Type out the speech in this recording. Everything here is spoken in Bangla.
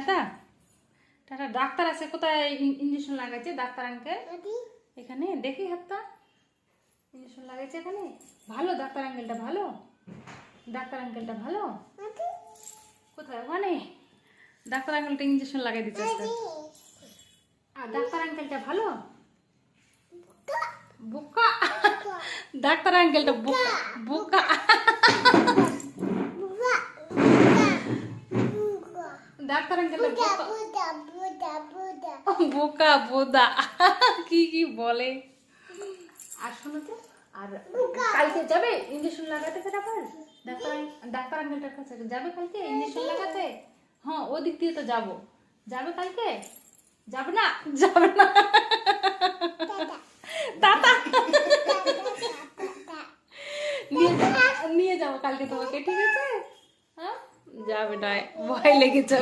Tata tata. ডাক্তার আছে কোথায়? ইঞ্জেকশন লাগাইছে ডাক্তার আঙ্কেল এখানে, দেখি হাতটা। ইঞ্জেকশন লাগাইছে এখানে, ভালো ডাক্তার আঙ্কেলটা ভালো, ডাক্তার আঙ্কেলটা ভালো। কোথায়? ওখানে ডাক্তার আঙ্কেলটা ইঞ্জেকশন লাগাই দিচ্ছে আজকে। আর ডাক্তার আঙ্কেলটা ভালো, বোকা ডাক্তার আঙ্কেলটা বোকা বোকা। ডাক্তার আঙ্কেলটা বোকা বোদা কি কি বলে। আর শোনো তো, আর কালকে যাবে ইঞ্জেকশন লাগাতে? আবার ডাক্তার আঙ্কেলটার কাছে যাবে কালকে ইঞ্জেকশন লাগাতে? হ্যাঁ ওদিক দিয়ে তো যাবো, যাবে কালকে? যাবে না? যাবে না টাটা। নিয়ে যাবো কালকে তোমাকে, ঠিক আছে? হ্যাঁ যাবে না, ভয় লেগেছে।